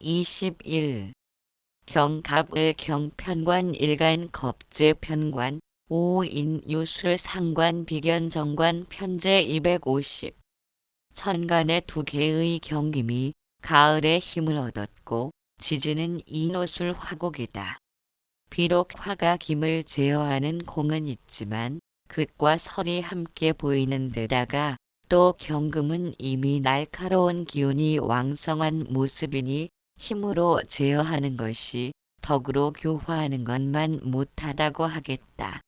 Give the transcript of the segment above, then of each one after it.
21. 경갑을 경편관 일간 겁제 편관 5인 유술 상관 비견 정관 편제 250. 천간에 두 개의 경김이 가을에 힘을 얻었고 지지는 인호술 화곡이다. 비록 화가 김을 제어하는 공은 있지만 극과 설이 함께 보이는 데다가 또 경금은 이미 날카로운 기운이 왕성한 모습이니 힘으로 제어하는 것이 덕으로 교화하는 것만 못하다고 하겠다.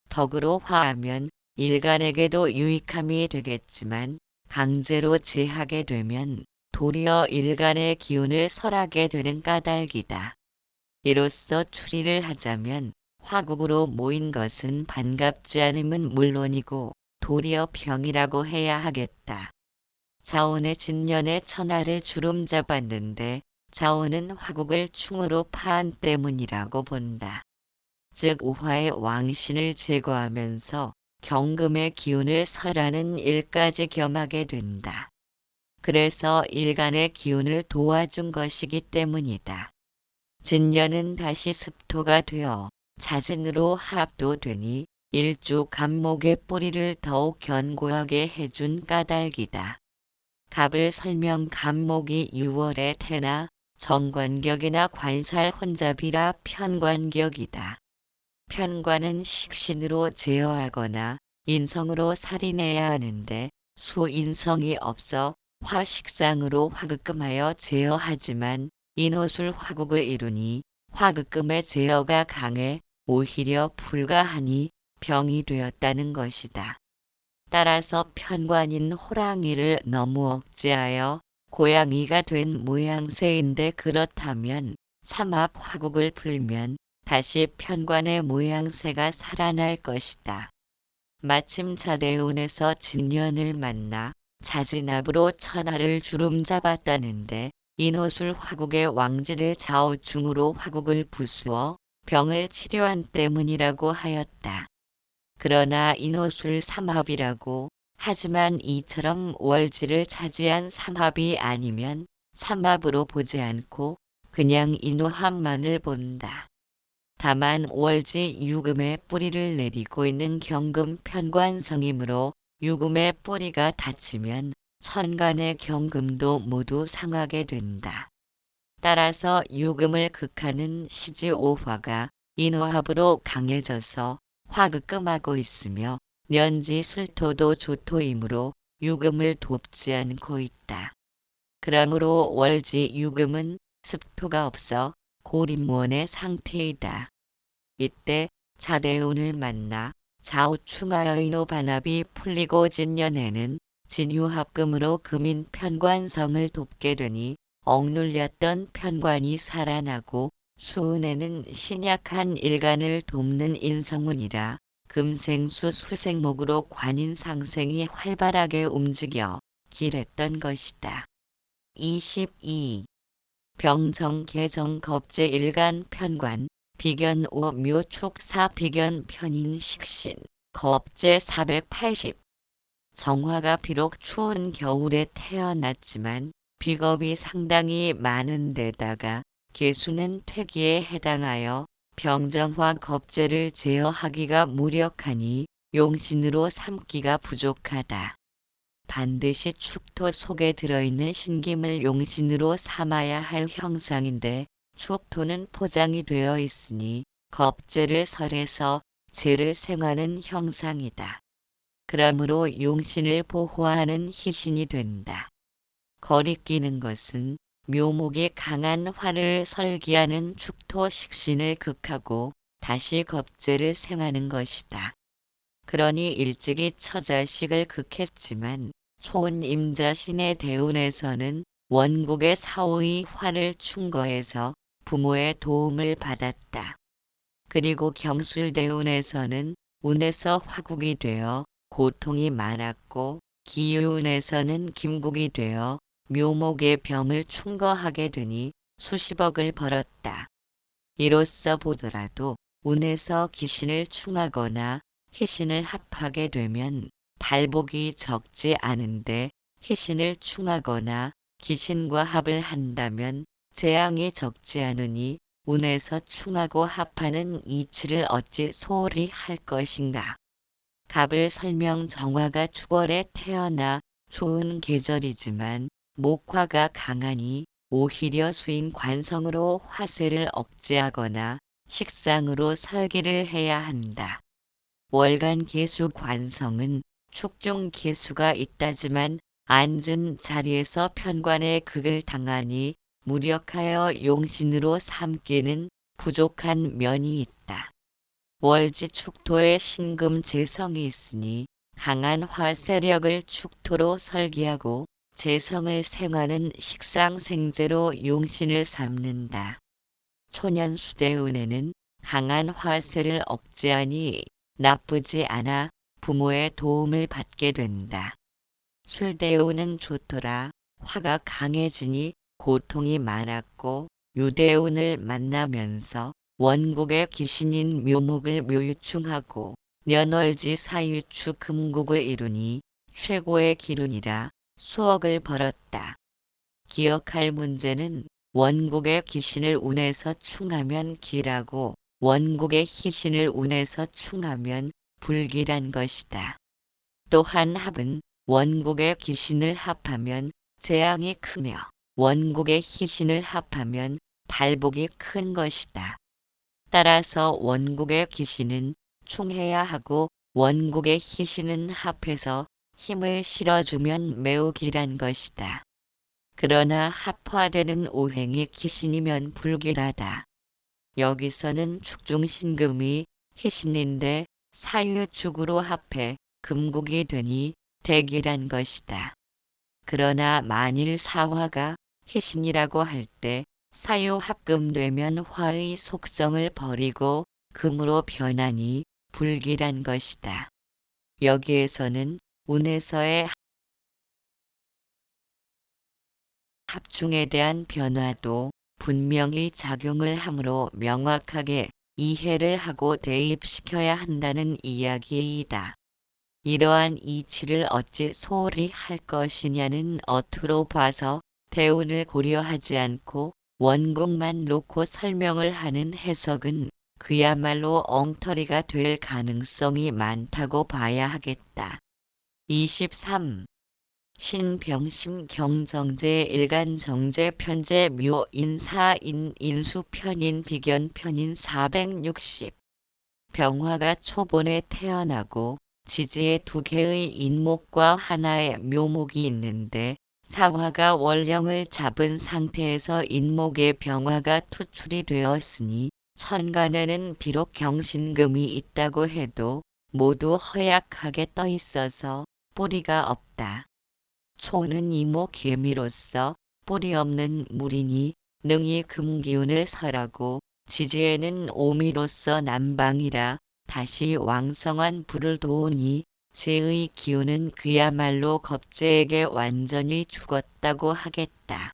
덕으로 화하면 일간에게도 유익함이 되겠지만 강제로 제하게 되면 도리어 일간의 기운을 설하게 되는 까닭이다. 이로써 추리를 하자면 화국으로 모인 것은 반갑지 않음은 물론이고 도리어 병이라고 해야 하겠다. 자원의 진년에 천하를 주름 잡았는데 자원은 화국을 충으로 파한 때문이라고 본다. 즉 우화의 왕신을 제거하면서 경금의 기운을 설하는 일까지 겸하게 된다. 그래서 일간의 기운을 도와준 것이기 때문이다. 진년은 다시 습토가 되어 자진으로 합도되니 일주 갑목의 뿌리를 더욱 견고하게 해준 까닭이다. 갑을 설명 갑목이 6월에 태나 정관격이나 관살 혼잡이라 편관격이다. 편관은 식신으로 제어하거나 인성으로 살인해야 하는데 수인성이 없어 화식상으로 화극금하여 제어하지만 인호술 화국을 이루니 화극금의 제어가 강해 오히려 불가하니 병이 되었다는 것이다. 따라서 편관인 호랑이를 너무 억제하여 고양이가 된 모양새인데 그렇다면 삼합 화국을 풀면 다시 편관의 모양새가 살아날 것이다. 마침 자대운에서 진년을 만나 자진압으로 천하를 주름잡았다는데 인호술 화국의 왕지를 좌우중으로 화국을 부수어 병을 치료한 때문이라고 하였다. 그러나 인호술 삼합이라고 하지만 이처럼 월지를 차지한 삼합이 아니면 삼합으로 보지 않고 그냥 인호합만을 본다. 다만 월지 유금의 뿌리를 내리고 있는 경금 편관성이므로 유금의 뿌리가 닫히면 천간의 경금도 모두 상하게 된다. 따라서 유금을 극하는 시지오화가 인호합으로 강해져서 화극금하고 있으며 년지 술토도 조토이므로 유금을 돕지 않고 있다. 그러므로 월지 유금은 습토가 없어 고림원의 상태이다. 이때 자대운을 만나 좌우충하여인호 반합이 풀리고 진년에는 진유합금으로 금인 편관성을 돕게 되니 억눌렸던 편관이 살아나고 수운에는 신약한 일간을 돕는 인성운이라 금생수 수생목으로 관인상생이 활발하게 움직여 길했던 것이다. 22. 병정 개정 겁제 일간 편관 비견 5 묘축사 비견 편인 식신 겁제 480. 정화가 비록 추운 겨울에 태어났지만 비겁이 상당히 많은 데다가 개수는 퇴기에 해당하여 병정화 겁제를 제어하기가 무력하니 용신으로 삼기가 부족하다. 반드시 축토 속에 들어있는 신김을 용신으로 삼아야 할 형상인데 축토는 포장이 되어 있으니 겁제를 설해서 제를 생하는 형상이다. 그러므로 용신을 보호하는 희신이 된다. 거리끼는 것은 묘목이 강한 화를 설기하는 축토 식신을 극하고 다시 겁제를 생하는 것이다. 그러니 일찍이 처자식을 극했지만 초은 임자신의 대운에서는 원국의 사오의 화를 충거해서 부모의 도움을 받았다. 그리고 경술대운에서는 운에서 화국이 되어 고통이 많았고 기유운에서는 김국이 되어 묘목의 병을 충거하게 되니 수십억을 벌었다. 이로써 보더라도 운에서 기신을 충하거나 희신을 합하게 되면 발복이 적지 않은데 희신을 충하거나 기신과 합을 한다면 재앙이 적지 않으니 운에서 충하고 합하는 이치를 어찌 소홀히 할 것인가. 갑을 설명 정화가 축월에 태어나 좋은 계절이지만 목화가 강하니 오히려 수인 관성으로 화세를 억제하거나 식상으로 설기를 해야 한다. 월간 계수 관성은 축중 계수가 있다지만 앉은 자리에서 편관의 극을 당하니 무력하여 용신으로 삼기는 부족한 면이 있다. 월지 축토에 신금 재성이 있으니 강한 화세력을 축토로 설기하고 재성을 생하는 식상생재로 용신을 삼는다. 초년수대운에는 강한 화세를 억제하니 나쁘지 않아 부모의 도움을 받게 된다. 술대운은 좋더라. 화가 강해지니 고통이 많았고 유대운을 만나면서 원국의 귀신인 묘목을 묘유충하고 년월지 사유추 금국을 이루니 최고의 기운이라 수억을 벌었다. 기억할 문제는 원국의 귀신을 운에서 충하면 기라고 원국의 희신을 운에서 충하면 불기란 것이다. 또한 합은 원국의 귀신을 합하면 재앙이 크며 원국의 희신을 합하면 발복이 큰 것이다. 따라서 원국의 귀신은 충해야 하고 원국의 희신은 합해서 힘을 실어주면 매우 기란 것이다. 그러나 합화되는 오행이 귀신이면 불길하다. 여기서는 축중신금이 희신인데 사유축으로 합해 금국이 되니 대기란 것이다. 그러나 만일 사화가 희신이라고 할 때 사유합금되면 화의 속성을 버리고 금으로 변하니 불기란 것이다. 여기에서는 운에서의 합중에 대한 변화도 분명히 작용을 하므로 명확하게 이해를 하고 대입시켜야 한다는 이야기이다. 이러한 이치를 어찌 소홀히 할 것이냐는 어투로 봐서 대운을 고려하지 않고 원국만 놓고 설명을 하는 해석은 그야말로 엉터리가 될 가능성이 많다고 봐야 하겠다. 23. 신병심 경정제 일간정제 편제 묘인 사인 인수 편인 비견 편인 460. 병화가 초본에 태어나고 지지에 두 개의 인목과 하나의 묘목이 있는데 사화가 원령을 잡은 상태에서 인목의 병화가 투출이 되었으니 천간에는 비록 경신금이 있다고 해도 모두 허약하게 떠 있어서 뿌리가 없다. 초는 이목 개미로서 뿌리 없는 물이니 능히 금기운을 설하고 지지에는 오미로서 남방이라 다시 왕성한 불을 도우니 제의 기운은 그야말로 겁제에게 완전히 죽었다고 하겠다.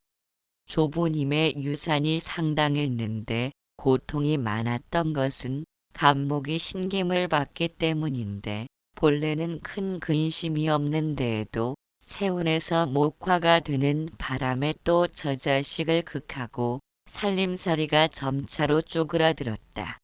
조부님의 유산이 상당했는데 고통이 많았던 것은 간목이 신김을 받기 때문인데 본래는 큰 근심이 없는 데에도 세운에서 목화가 되는 바람에 또 저 자식을 극하고 살림살이가 점차로 쪼그라들었다.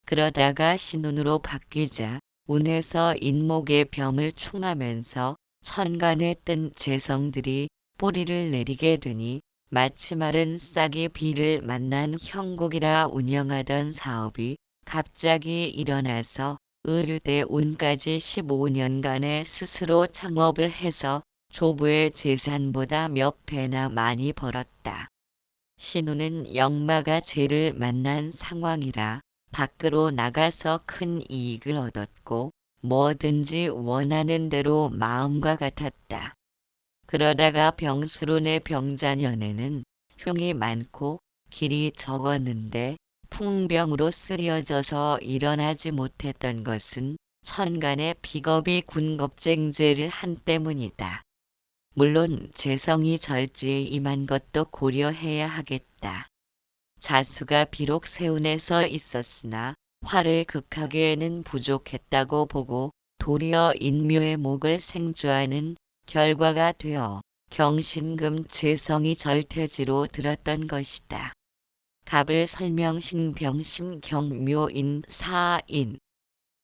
그러다가 신운으로 바뀌자 운에서 인목의 병을 충하면서 천간에 뜬 재성들이 뿌리를 내리게 되니 마치 마른 싹이 비를 만난 형국이라 운영하던 사업이 갑자기 일어나서 의류대 운까지 15년간에 스스로 창업을 해서 조부의 재산보다 몇 배나 많이 벌었다. 신우는 역마가 재를 만난 상황이라 밖으로 나가서 큰 이익을 얻었고 뭐든지 원하는 대로 마음과 같았다. 그러다가 병수론의 병자년에는 흉이 많고 길이 적었는데 풍병으로 쓰려져서 일어나지 못했던 것은 천간의 비겁이 군겁쟁제를 한 때문이다. 물론 재성이 절지에 임한 것도 고려해야 하겠다. 자수가 비록 세운에서 있었으나 화를 극하기에는 부족했다고 보고 도리어 인묘의 목을 생주하는 결과가 되어 경신금 재성이 절퇴지로 들었던 것이다. 갑을 설명신 병심 경묘인 사인.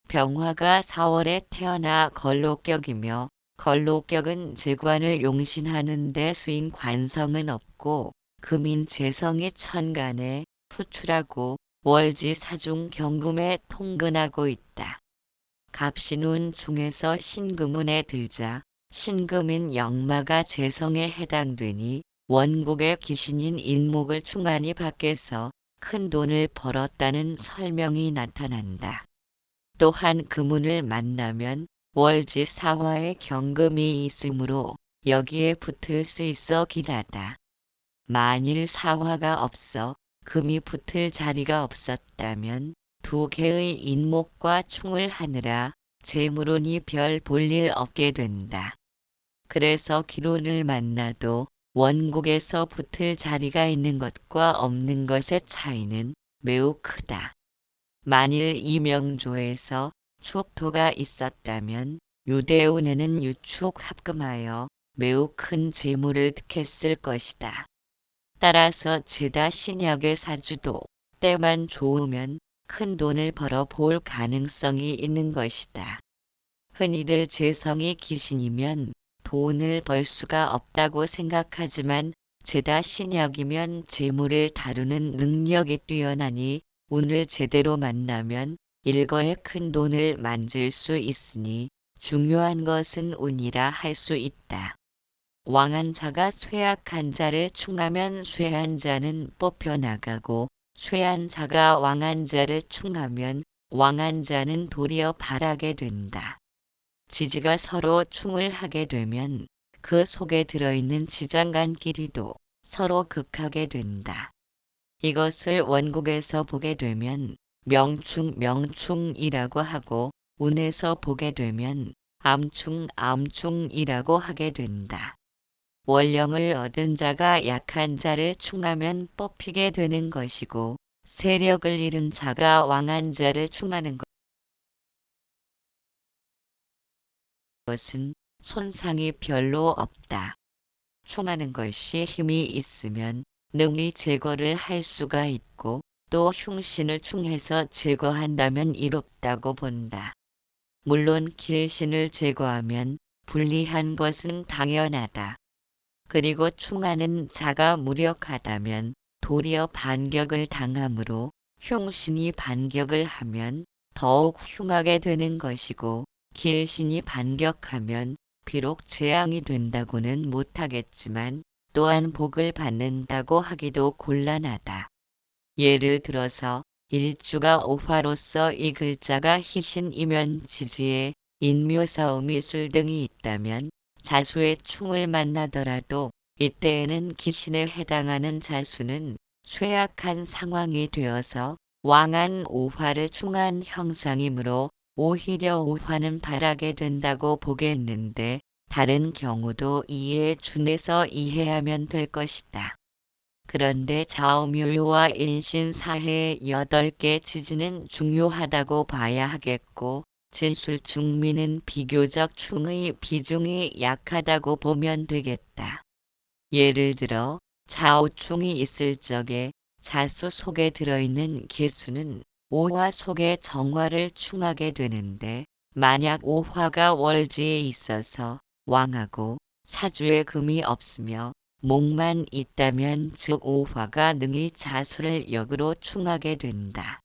병화가 4월에 태어나 걸록격이며 걸록격은 재관을 용신하는 데 수인 관성은 없고 금인 재성이 천간에 후출하고 월지 사중 경금에 통근하고 있다. 갑신운 중에서 신금운에 들자 신금인 역마가 재성에 해당되니 원국의 귀신인 인목을 충만히 밖에서 큰 돈을 벌었다는 설명이 나타난다. 또한 금운을 만나면 월지 사화의 경금이 있으므로 여기에 붙을 수 있어 길하다. 만일 사화가 없어 금이 붙을 자리가 없었다면 두 개의 인목과 충을 하느라 재물운이 별 볼일 없게 된다. 그래서 기론을 만나도 원국에서 붙을 자리가 있는 것과 없는 것의 차이는 매우 크다. 만일 이명조에서 축토가 있었다면 유대운에는 유축 합금하여 매우 큰 재물을 득했을 것이다. 따라서 제다 신약의 사주도 때만 좋으면 큰 돈을 벌어 볼 가능성이 있는 것이다. 흔히들 재성이 귀신이면 돈을 벌 수가 없다고 생각하지만 제다 신약이면 재물을 다루는 능력이 뛰어나니 운을 제대로 만나면 일거에 큰 돈을 만질 수 있으니 중요한 것은 운이라 할 수 있다. 왕한 자가 쇠약한 자를 충하면 쇠한 자는 뽑혀나가고 쇠한 자가 왕한 자를 충하면 왕한 자는 도리어 바라게 된다. 지지가 서로 충을 하게 되면 그 속에 들어있는 지장간 길이도 서로 극하게 된다. 이것을 원국에서 보게 되면 명충이라고 하고 운에서 보게 되면 암충이라고 하게 된다. 원령을 얻은 자가 약한 자를 충하면 뽑히게 되는 것이고 세력을 잃은 자가 왕한 자를 충하는 것은 손상이 별로 없다. 충하는 것이 힘이 있으면 능히 제거를 할 수가 있고 또 흉신을 충해서 제거한다면 이롭다고 본다. 물론 길신을 제거하면 불리한 것은 당연하다. 그리고 충하는 자가 무력하다면 도리어 반격을 당하므로 흉신이 반격을 하면 더욱 흉하게 되는 것이고 길신이 반격하면 비록 재앙이 된다고는 못하겠지만 또한 복을 받는다고 하기도 곤란하다. 예를 들어서 일주가 오화로서 이 글자가 희신이면 지지에 인묘사오미술 등이 있다면 자수의 충을 만나더라도 이때에는 기신에 해당하는 자수는 쇠약한 상황이 되어서 왕한 오화를 충한 형상이므로 오히려 오화는 바라게 된다고 보겠는데 다른 경우도 이에 준해서 이해하면 될 것이다. 그런데 좌우묘요와 인신사해의 8개 지지는 중요하다고 봐야 하겠고 진술중미는 비교적 충의 비중이 약하다고 보면 되겠다. 예를 들어 좌우충이 있을 적에 자수 속에 들어있는 개수는 오화 속에 정화를 충하게 되는데 만약 오화가 월지에 있어서 왕하고 사주에 금이 없으며 목만 있다면 즉 오화가 능히 자수를 역으로 충하게 된다.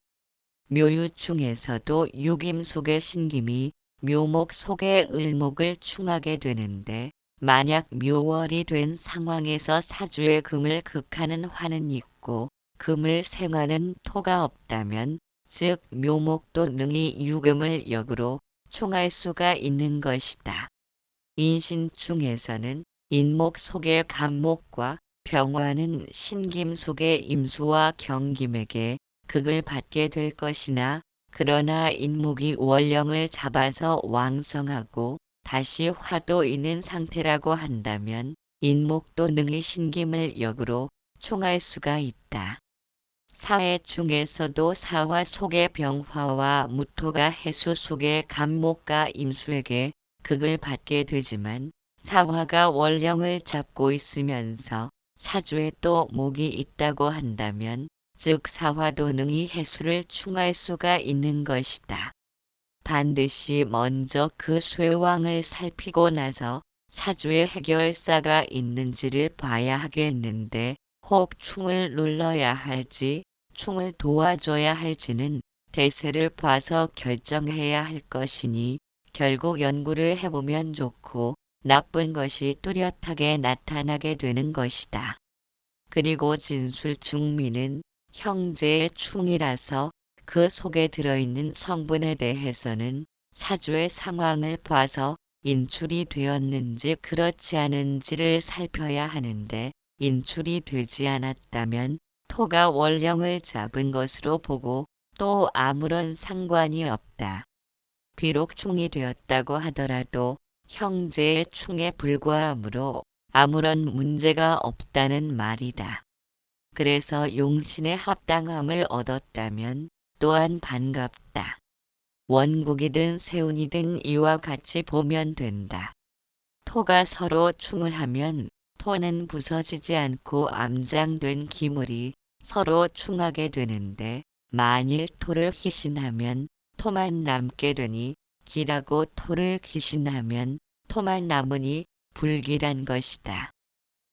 묘유충에서도 육임 속의 신김이 묘목 속의 을목을 충하게 되는데 만약 묘월이 된 상황에서 사주의 금을 극하는 화는 있고 금을 생하는 토가 없다면 즉 묘목도 능히 유금을 역으로 충할 수가 있는 것이다. 인신충에서는 인목 속의 간목과 병화는 신김 속의 임수와 경김에게 극을 받게 될 것이나 그러나 인목이 월령을 잡아서 왕성하고 다시 화도 있는 상태라고 한다면 인목도 능히 신김을 역으로 충할 수가 있다. 사해 중에서도 사화 속의 병화와 무토가 해수 속의 간목과 임수에게 극을 받게 되지만 사화가 원령을 잡고 있으면서 사주에 또 목이 있다고 한다면 즉 사화도 능히 해수를 충할 수가 있는 것이다. 반드시 먼저 그 쇠왕을 살피고 나서 사주에 해결사가 있는지를 봐야 하겠는데 혹 충을 눌러야 할지 충을 도와줘야 할지는 대세를 봐서 결정해야 할 것이니 결국 연구를 해보면 좋고 나쁜 것이 뚜렷하게 나타나게 되는 것이다. 그리고 진술중미는 형제의 충이라서 그 속에 들어있는 성분에 대해서는 사주의 상황을 봐서 인출이 되었는지 그렇지 않은지를 살펴야 하는데 인출이 되지 않았다면 토가 원령을 잡은 것으로 보고 또 아무런 상관이 없다. 비록 충이 되었다고 하더라도 형제의 충에 불과하므로 아무런 문제가 없다는 말이다. 그래서 용신의 합당함을 얻었다면 또한 반갑다. 원국이든 세운이든 이와 같이 보면 된다. 토가 서로 충을 하면 토는 부서지지 않고 암장된 기물이 서로 충하게 되는데 만일 토를 희신하면 토만 남게 되니 기라고 토를 귀신하면 토만 남으니 불기란 것이다.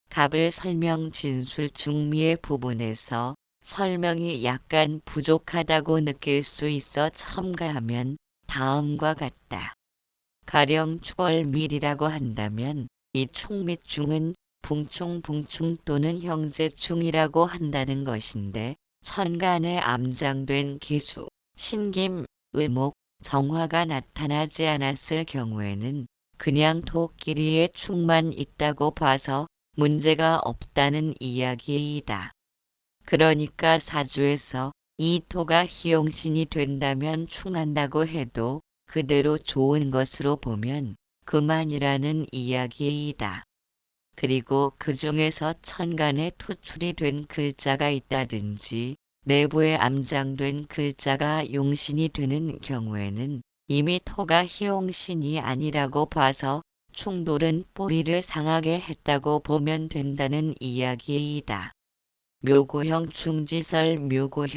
갑을 설명 진술 중미의 부분에서 설명이 약간 부족하다고 느낄 수 있어 첨가하면 다음과 같다. 가령 축월밀이라고 한다면 이 충 및 중은 붕충 또는 형제충이라고 한다는 것인데 천간에 암장된 기수, 신김, 을목, 정화가 나타나지 않았을 경우에는 그냥 토끼리의 충만 있다고 봐서 문제가 없다는 이야기이다. 그러니까 사주에서 이 토가 희용신이 된다면 충한다고 해도 그대로 좋은 것으로 보면 그만이라는 이야기이다. 그리고 그 중에서 천간에 투출이 된 글자가 있다든지 내부에 암장된 글자가 용신이 되는 경우에는 이미 토가 희용신이 아니라고 봐서 충돌은 뿌리를 상하게 했다고 보면 된다는 이야기이다. 묘고형 충지설이라고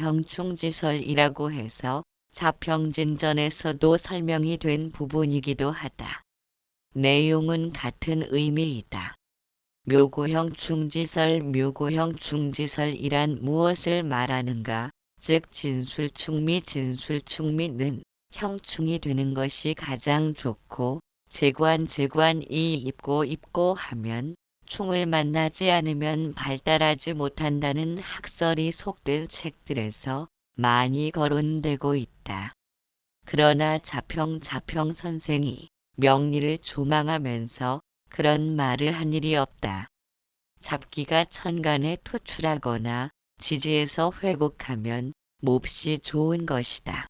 해서 자평진전에서도 설명이 된 부분이기도 하다. 내용은 같은 의미이다. 묘고형 충지설이란 무엇을 말하는가? 즉 진술충미는 형충이 되는 것이 가장 좋고 재관이 입고 하면 충을 만나지 않으면 발달하지 못한다는 학설이 속된 책들에서 많이 거론되고 있다. 그러나 자평 선생이 명리를 조망하면서 그런 말을 한 일이 없다. 잡기가 천간에 투출하거나 지지에서 회곡하면 몹시 좋은 것이다.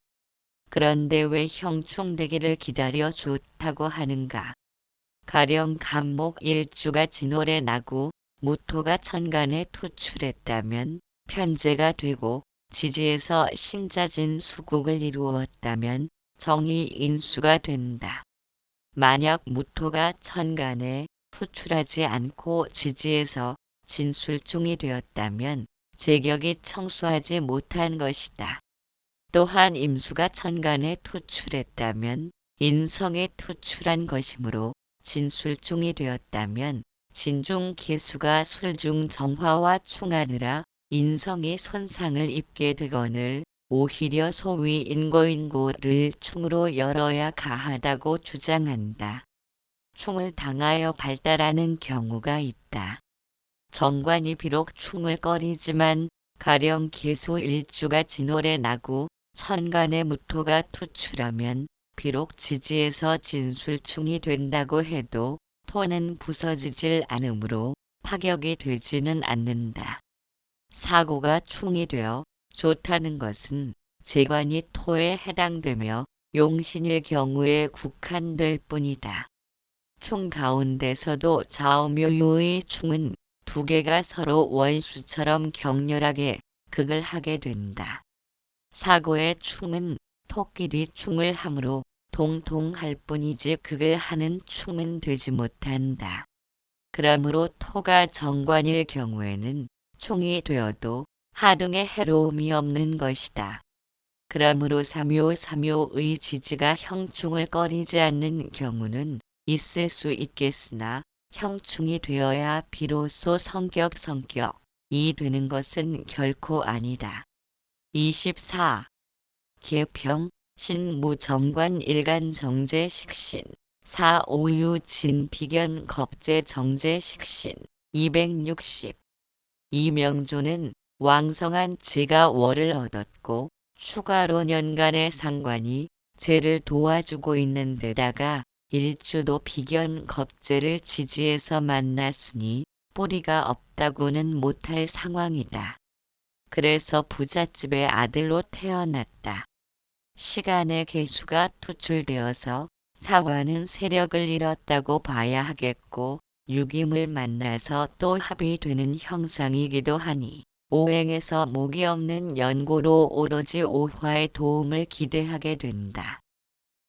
그런데 왜 형충되기를 기다려 좋다고 하는가? 가령 간목 일주가 진월에 나고 무토가 천간에 투출했다면 편제가 되고 지지에서 신자진 수국을 이루었다면 정이 인수가 된다. 만약 무토가 천간에 투출하지 않고 지지에서 진술중이 되었다면 제격이 청수하지 못한 것이다. 또한 임수가 천간에 투출했다면 인성에 투출한 것이므로 진술중이 되었다면 진중기수가 술중 정화와 충하느라 인성이 손상을 입게 되거늘 오히려 소위 인고를 충으로 열어야 가하다고 주장한다. 충을 당하여 발달하는 경우가 있다. 정관이 비록 충을 꺼리지만 가령 계수 일주가 진월에 나고 천간에 무토가 투출하면 비록 지지에서 진술충이 된다고 해도 토는 부서지질 않으므로 파격이 되지는 않는다. 사고가 충이 되어 좋다는 것은 재관이 토에 해당되며 용신일 경우에 국한될 뿐이다. 충 가운데서도 좌우묘유의 충은 두 개가 서로 원수처럼 격렬하게 극을 하게 된다. 사고의 충은 토끼리 충을 하므로 동통할 뿐이지 극을 하는 충은 되지 못한다. 그러므로 토가 정관일 경우에는 충이 되어도 하등의 해로움이 없는 것이다. 그러므로 삼요의 지지가 형충을 꺼리지 않는 경우는 있을 수 있겠으나 형충이 되어야 비로소 성격이 되는 것은 결코 아니다. 24. 계평, 신무 정관 일간 정제 식신, 사오유 진 비견 겁제 정제 식신. 260. 이명조는 왕성한 지가 월을 얻었고 추가로 년간의 상관이 제를 도와주고 있는 데다가 일주도 비견 겁제를 지지해서 만났으니 뿌리가 없다고는 못할 상황이다. 그래서 부잣집의 아들로 태어났다. 시간의 계수가 투출되어서 사화는 세력을 잃었다고 봐야 하겠고 육임을 만나서 또 합이 되는 형상이기도 하니 오행에서 목이 없는 연고로 오로지 오화의 도움을 기대하게 된다.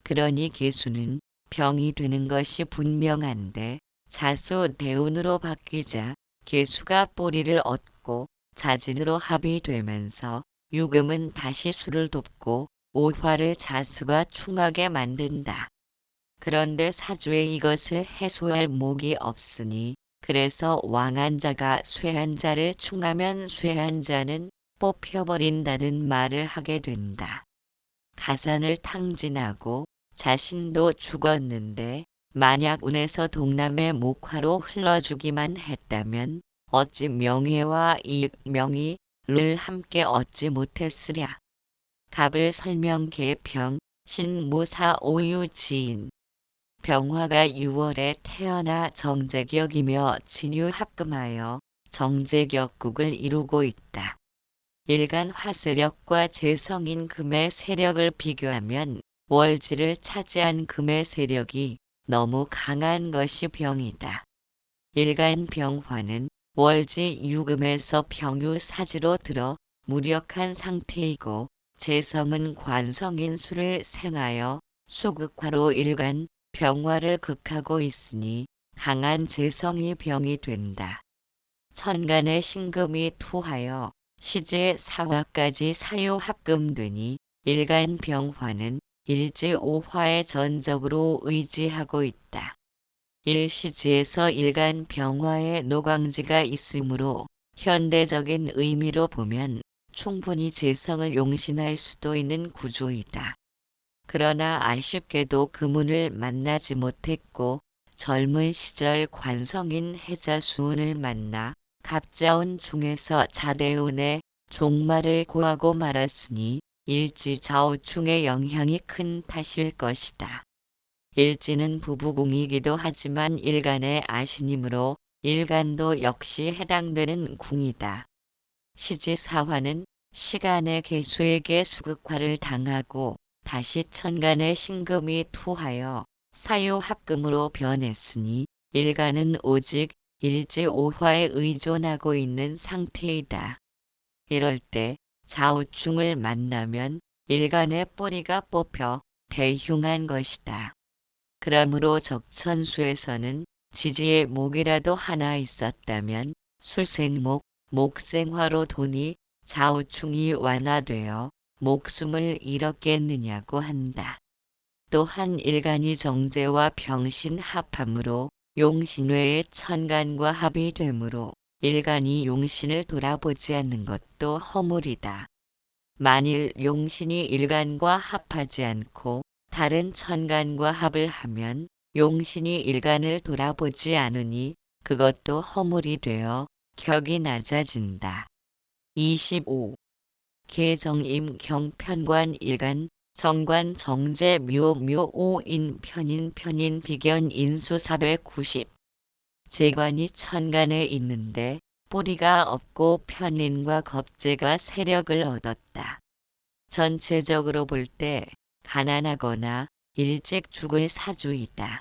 그러니 계수는 병이 되는 것이 분명한데 자수 대운으로 바뀌자 계수가 뿌리를 얻고 자진으로 합이 되면서 육음은 다시 수를 돕고 오화를 자수가 충하게 만든다. 그런데 사주에 이것을 해소할 목이 없으니 그래서 왕한자가 쇠한자를 충하면 쇠한자는 뽑혀버린다는 말을 하게 된다. 가산을 탕진하고 자신도 죽었는데 만약 운에서 동남의 목화로 흘러주기만 했다면 어찌 명예와 이익 명의를 함께 얻지 못했으랴. 갑을 설명 계평 신무사 오유 지인 병화가 6월에 태어나 정제격이며 진유합금하여 정제격국을 이루고 있다. 일간 화세력과 재성인 금의 세력을 비교하면 월지를 차지한 금의 세력이 너무 강한 것이 병이다. 일간 병화는 월지 유금에서 병유사지로 들어 무력한 상태이고 재성은 관성인 수를 생하여 수극화로 일간 병화를 극하고 있으니 강한 재성이 병이 된다. 천간의 신금이 투하여 시지의 사화까지 사유합금되니 일간 병화는 일지오화의 전적으로 의지하고 있다. 일시지에서 일간 병화의 노광지가 있으므로 현대적인 의미로 보면 충분히 재성을 용신할 수도 있는 구조이다. 그러나 아쉽게도 금운을 만나지 못했고 젊은 시절 관성인 해자수운을 만나 갑자운 중에서 자대운의 종말을 고하고 말았으니 일지좌우충의 영향이 큰 탓일 것이다. 일지는 부부궁이기도 하지만 일간의 아신이므로 일간도 역시 해당되는 궁이다. 시지사화는 시간의 계수에게 수극화를 당하고 다시 천간의 신금이 투하여 사유합금으로 변했으니 일간은 오직 일지오화에 의존하고 있는 상태이다. 이럴 때 좌우충을 만나면 일간의 뿌리가 뽑혀 대흉한 것이다. 그러므로 적천수에서는 지지의 목이라도 하나 있었다면 술생목, 목생화로 돈이 좌우충이 완화되어 목숨을 잃었겠느냐고 한다. 또한 일간이 정제와 병신 합함으로 용신외의 천간과 합이 되므로 일간이 용신을 돌아보지 않는 것도 허물이다. 만일 용신이 일간과 합하지 않고 다른 천간과 합을 하면 용신이 일간을 돌아보지 않으니 그것도 허물이 되어 격이 낮아진다. 25. 계정임 경편관 일간 정관 정제 묘오인 편인 비견 인수 490. 재관이 천간에 있는데 뿌리가 없고 편인과 겁재가 세력을 얻었다. 전체적으로 볼 때 가난하거나 일찍 죽을 사주이다.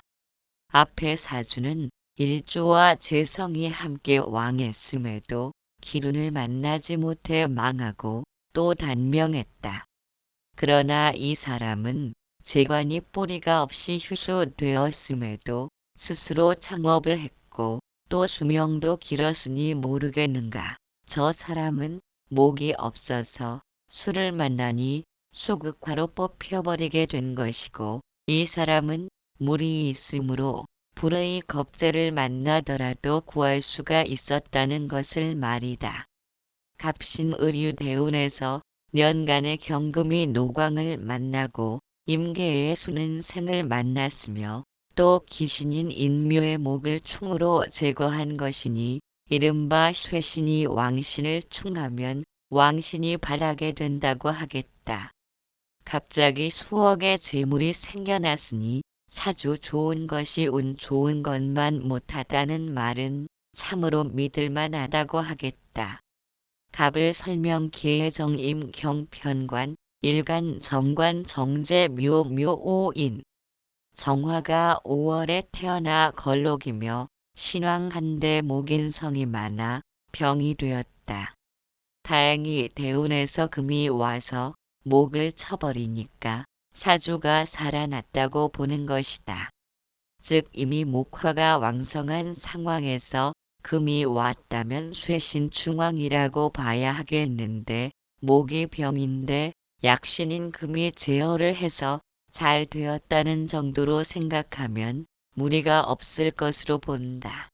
앞의 사주는 일주와 재성이 함께 왕했음에도 기운을 만나지 못해 망하고 또 단명했다. 그러나 이 사람은 재관이 뿌리가 없이 휴수되었음에도 스스로 창업을 했고 또 수명도 길었으니 모르겠는가. 저 사람은 목이 없어서 술을 만나니 소극화로 뽑혀버리게 된 것이고 이 사람은 물이 있으므로 불의 겁재를 만나더라도 구할 수가 있었다는 것을 말이다. 갑신의류대운에서 년간의 경금이 노광을 만나고 임계의 수는 생을 만났으며 또 기신인 인묘의 목을 충으로 제거한 것이니 이른바 쇠신이 왕신을 충하면 왕신이 발하게 된다고 하겠다. 갑자기 수억의 재물이 생겨났으니 사주 좋은 것이 운 좋은 것만 못하다는 말은 참으로 믿을만하다고 하겠다. 갑을 설명 기해정임 경편관 일간 정관 정제 묘오인 정화가 5월에 태어나 걸록이며 신왕 한대 목인성이 많아 병이 되었다. 다행히 대운에서 금이 와서 목을 쳐버리니까 사주가 살아났다고 보는 것이다. 즉 이미 목화가 왕성한 상황에서 금이 왔다면 쇠신충왕이라고 봐야 하겠는데 목이 병인데 약신인 금이 제어를 해서 잘 되었다는 정도로 생각하면 무리가 없을 것으로 본다.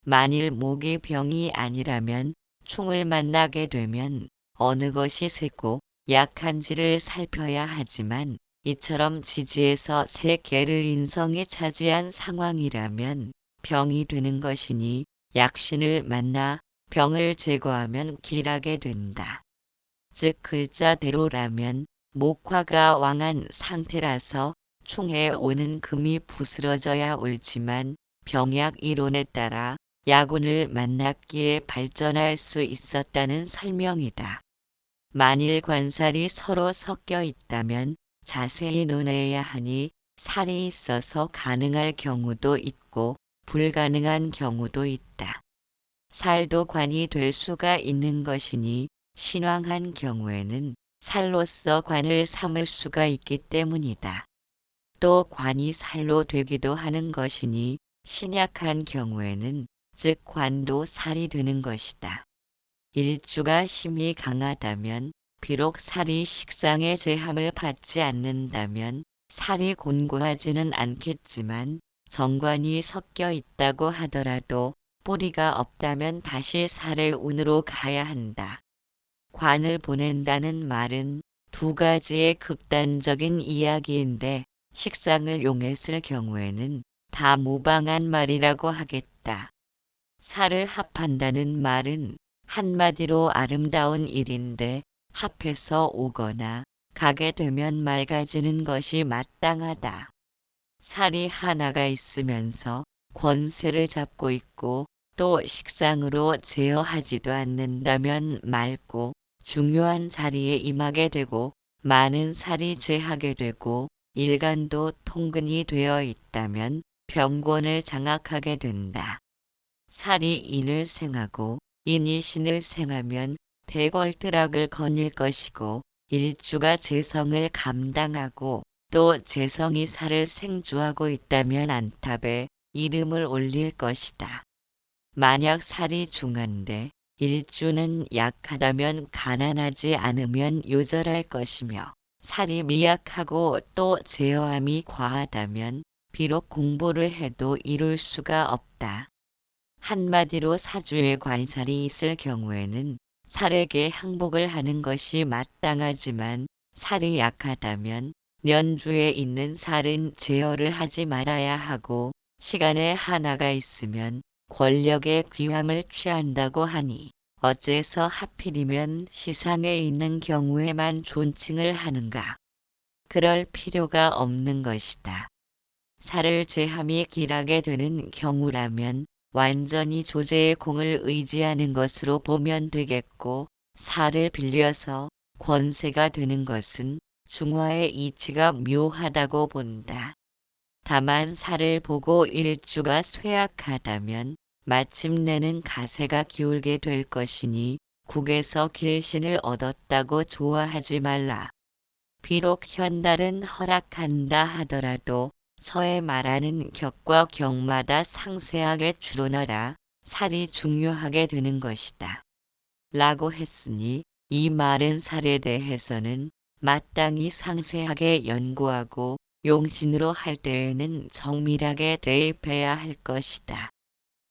만일 목이 병이 아니라면 충을 만나게 되면 어느 것이 세고 약한지를 살펴야 하지만 이처럼 지지에서 세 개를 인성에 차지한 상황이라면 병이 되는 것이니 약신을 만나 병을 제거하면 길하게 된다. 즉 글자대로라면 목화가 왕한 상태라서 충해 오는 금이 부스러져야 옳지만 병약 이론에 따라 야군을 만났기에 발전할 수 있었다는 설명이다. 만일 관살이 서로 섞여 있다면 자세히 논해야 하니 살이 있어서 가능할 경우도 있고 불가능한 경우도 있다. 살도 관이 될 수가 있는 것이니 신왕한 경우에는 살로서 관을 삼을 수가 있기 때문이다. 또 관이 살로 되기도 하는 것이니 신약한 경우에는 즉 관도 살이 되는 것이다. 일주가 힘이 강하다면 비록 살이 식상의 제함을 받지 않는다면 살이 곤고하지는 않겠지만 정관이 섞여 있다고 하더라도 뿌리가 없다면 다시 살의 운으로 가야 한다. 관을 보낸다는 말은 두 가지의 극단적인 이야기인데 식상을 용했을 경우에는 다 무방한 말이라고 하겠다. 살을 합한다는 말은 한마디로 아름다운 일인데 합해서 오거나 가게 되면 맑아지는 것이 마땅하다. 살이 하나가 있으면서 권세를 잡고 있고 또 식상으로 제어하지도 않는다면 맑고 중요한 자리에 임하게 되고 많은 살이 제하게 되고 일간도 통근이 되어 있다면 병권을 장악하게 된다. 살이 인을 생하고 인이 신을 생하면 대궐드락을 거닐 것이고 일주가 재성을 감당하고 또 재성이 살을 생주하고 있다면 안탑에 이름을 올릴 것이다. 만약 살이 중한데 일주는 약하다면 가난하지 않으면 요절할 것이며 살이 미약하고 또 제어함이 과하다면 비록 공부를 해도 이룰 수가 없다. 한마디로 사주에 관살이 있을 경우에는 살에게 항복을 하는 것이 마땅하지만 살이 약하다면 년주에 있는 살은 제어를 하지 말아야 하고 시간에 하나가 있으면 권력의 귀함을 취한다고 하니 어째서 하필이면 시상에 있는 경우에만 존칭을 하는가. 그럴 필요가 없는 것이다. 살을 제함이 길하게 되는 경우라면 완전히 조제의 공을 의지하는 것으로 보면 되겠고 살을 빌려서 권세가 되는 것은 중화의 이치가 묘하다고 본다. 다만 살을 보고 일주가 쇠약하다면 마침내는 가세가 기울게 될 것이니 국에서 길신을 얻었다고 좋아하지 말라. 비록 현달은 허락한다 하더라도 서에 말하는 격과 격마다 상세하게 추론하라 살이 중요하게 되는 것이다. 라고 했으니 이 말은 살에 대해서는 마땅히 상세하게 연구하고 용신으로 할 때에는 정밀하게 대입해야 할 것이다.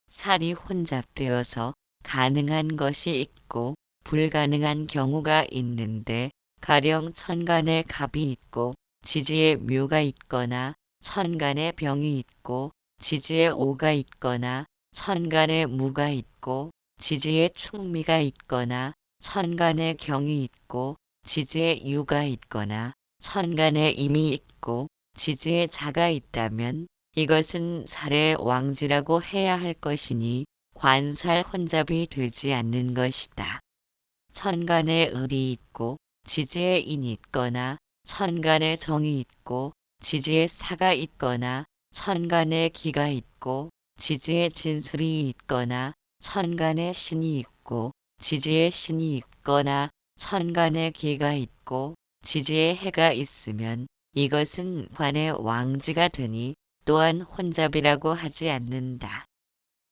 살이 혼잡되어서 가능한 것이 있고 불가능한 경우가 있는데 가령 천간에 갑이 있고 지지에 묘가 있거나 천간에 병이 있고 지지에 오가 있거나 천간에 무가 있고 지지에 충미가 있거나 천간에 경이 있고 지지에 유가 있거나 천간에 임이 있고 지지에 자가 있다면 이것은 살의 왕지라고 해야 할 것이니 관살 혼잡이 되지 않는 것이다. 천간에 을이 있고 지지에 인이 있거나 천간에 정이 있고 지지에 사가 있거나 천간에 기가 있고 지지에 진술이 있거나 천간에 신이 있고 지지에 신이 있거나 천간에 기가 있고 지지에 해가 있으면 이것은 관의 왕지가 되니 또한 혼잡이라고 하지 않는다.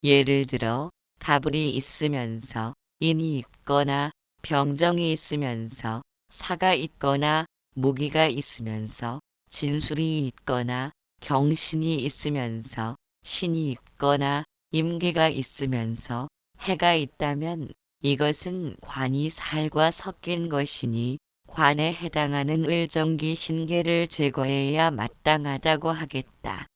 예를 들어 가불이 있으면서 인이 있거나 병정이 있으면서 사가 있거나 무기가 있으면서 진술이 있거나 경신이 있으면서 신이 있거나 임기가 있으면서 해가 있다면 이것은 관이 살과 섞인 것이니 관에 해당하는 을정기 신계를 제거해야 마땅하다고 하겠다.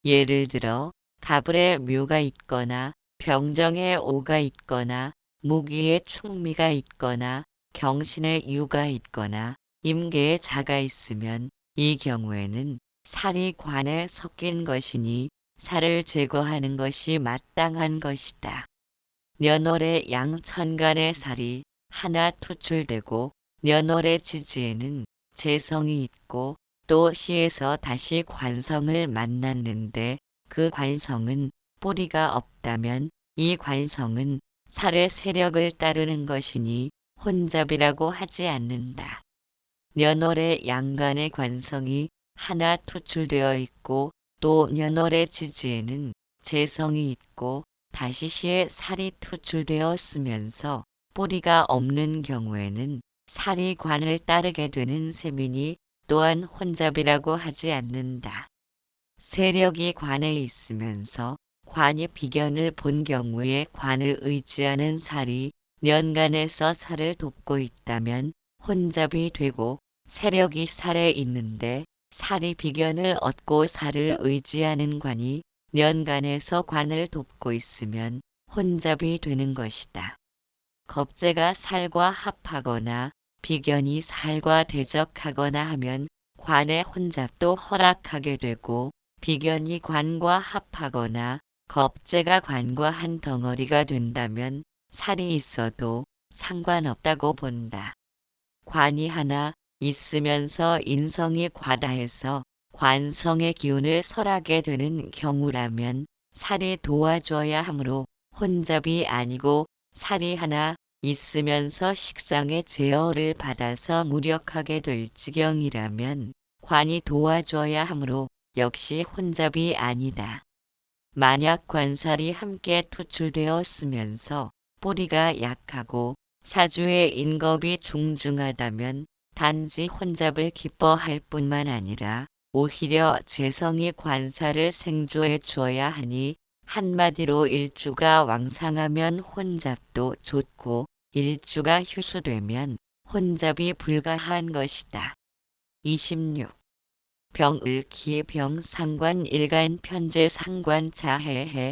예를 들어 가불에 묘가 있거나 병정에 오가 있거나 무기에 충미가 있거나 경신에 유가 있거나 임계에 자가 있으면 이 경우에는 살이 관에 섞인 것이니 살을 제거하는 것이 마땅한 것이다. 년월의 양천간의 살이 하나 투출되고 년월의 지지에는 재성이 있고 또 시에서 다시 관성을 만났는데 그 관성은 뿌리가 없다면 이 관성은 살의 세력을 따르는 것이니 혼잡이라고 하지 않는다. 년월의 양간의 관성이 하나 투출되어 있고 또 년월의 지지에는 재성이 있고 다시 시에 살이 투출되었으면서 뿌리가 없는 경우에는 살이 관을 따르게 되는 셈이니 또한 혼잡이라고 하지 않는다. 세력이 관에 있으면서 관이 비견을 본 경우에 관을 의지하는 살이 년간에서 살을 돕고 있다면 혼잡이 되고 세력이 살에 있는데 살이 비견을 얻고 살을 의지하는 관이 년간에서 관을 돕고 있으면 혼잡이 되는 것이다. 겁재가 살과 합하거나 비견이 살과 대적하거나 하면 관의 혼잡도 허락하게 되고 비견이 관과 합하거나 겁재가 관과 한 덩어리가 된다면 살이 있어도 상관없다고 본다. 관이 하나 있으면서 인성이 과다해서 관성의 기운을 설하게 되는 경우라면 살이 도와줘야 하므로 혼잡이 아니고 살이 하나 있으면서 식상의 제어를 받아서 무력하게 될 지경이라면 관이 도와줘야 하므로 역시 혼잡이 아니다. 만약 관살이 함께 투출되었으면서 뿌리가 약하고 사주의 인겁이 중중하다면 단지 혼잡을 기뻐할 뿐만 아니라 오히려 재성이 관살을 생조해 주어야 하니 한마디로 일주가 왕상하면 혼잡도 좋고 일주가 휴수되면 혼잡이 불가한 것이다. 26. 병을기 병상관 일간 편제 상관 자해해